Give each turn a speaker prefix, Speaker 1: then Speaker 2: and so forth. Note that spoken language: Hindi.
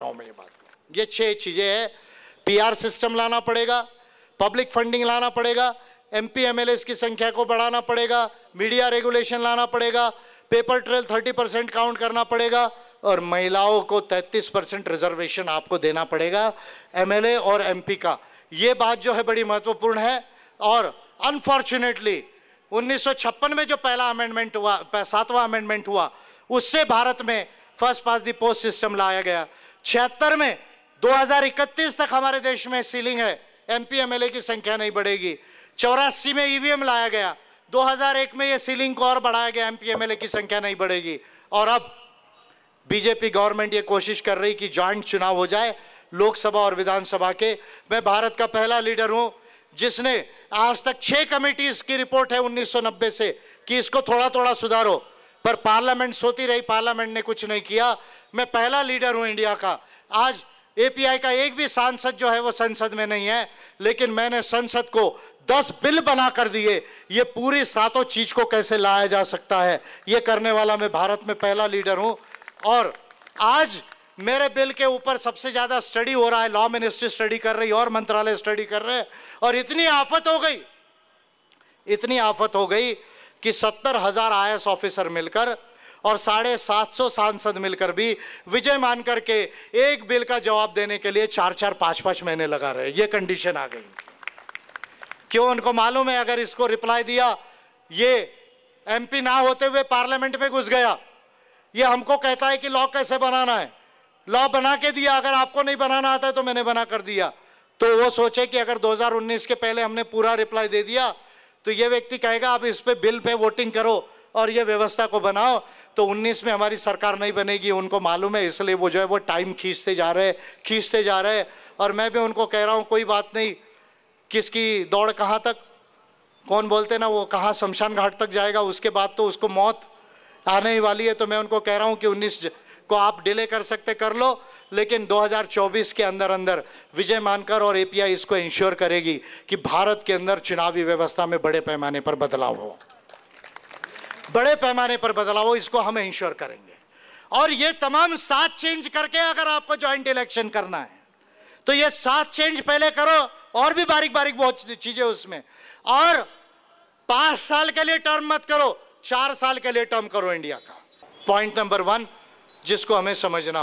Speaker 1: में ये बात, ये 6 चीजें हैं। पीआर सिस्टम लाना पड़ेगा, पब्लिक फंडिंग लाना पड़ेगा, एमपी एमएलएस की संख्या को बढ़ाना पड़ेगा, मीडिया रेगुलेशन लाना पड़ेगा, पेपर ट्रेल 30% काउंट करना पड़ेगा और महिलाओं को 33% रिजर्वेशन आपको देना पड़ेगा एमएलए और एमपी का। ये बात जो है बड़ी महत्वपूर्ण है। और अनफॉर्चुनेटली 1956 में जो पहला अमेंडमेंट हुआ, 7वां अमेंडमेंट हुआ, उससे भारत में first pass the post system लाया गया। 76 में 2031 तक हमारे देश में सीलिंग है, एमपी एमएलए की संख्या नहीं बढ़ेगी। 84 में ईवीएम लाया गया, 2001 में ये सीलिंग को और बढ़ाया गया, एमपी एमएलए की संख्या नहीं बढ़ेगी। और अब बीजेपी गवर्नमेंट ये कोशिश कर रही कि जॉइंट चुनाव हो जाए लोकसभा और विधानसभा के। मैं भारत का पहला लीडर हूं जिसने आज तक 6 कमेटीज की रिपोर्ट है 1990 से कि इसको थोड़ा थोड़ा सुधारो, पर पार्लियामेंट सोती रही, पार्लियामेंट ने कुछ नहीं किया। मैं पहला लीडर हूं इंडिया का। आज एपीआई का एक भी सांसद जो है वो संसद में नहीं है, लेकिन मैंने संसद को 10 बिल बना कर दिए। ये पूरी 7 चीज को कैसे लाया जा सकता है, ये करने वाला मैं भारत में पहला लीडर हूं। और आज मेरे बिल के ऊपर सबसे ज्यादा स्टडी हो रहा है, लॉ मिनिस्ट्री स्टडी कर रही है और मंत्रालय स्टडी कर रहे हैं। और इतनी आफत हो गई कि 70,000 आईएएस ऑफिसर मिलकर और 750 सांसद मिलकर भी विजय मान करके एक बिल का जवाब देने के लिए 4-4, 5-5 महीने लगा रहे। ये कंडीशन आ गई। क्यों? उनको मालूम है अगर इसको रिप्लाई दिया, ये एमपी ना होते हुए पार्लियामेंट में घुस गया, ये हमको कहता है कि लॉ कैसे बनाना है, लॉ बना के दिया, अगर आपको नहीं बनाना आता है तो मैंने बना कर दिया। तो वो सोचे कि अगर 2019 के पहले हमने पूरा रिप्लाई दे दिया तो ये व्यक्ति कहेगा अब इस पे बिल पे वोटिंग करो और ये व्यवस्था को बनाओ, तो 19 में हमारी सरकार नहीं बनेगी। उनको मालूम है, इसलिए वो जो है वो टाइम खींचते जा रहे। और मैं भी उनको कह रहा हूँ कोई बात नहीं, किसकी दौड़ कहाँ तक, कौन बोलते ना वो कहाँ शमशान घाट तक जाएगा, उसके बाद तो उसको मौत आने ही वाली है। तो मैं उनको कह रहा हूँ कि 19 को आप डिले कर सकते कर लो, लेकिन 2024 के अंदर अंदर विजय मानकर और एपीआई इसको इंश्योर करेगी कि भारत के अंदर चुनावी व्यवस्था में बड़े पैमाने पर बदलाव हो, बड़े पैमाने पर बदलाव हो, इसको हम इंश्योर करेंगे। और ये तमाम 7 चेंज करके अगर आपको ज्वाइंट इलेक्शन करना है तो ये 7 चेंज पहले करो, और भी बारीक बारीक बहुत चीजें उसमें। और 5 साल के लिए टर्म मत करो, 4 साल के लिए टर्म करो इंडिया का। पॉइंट नंबर 1 जिसको हमें समझना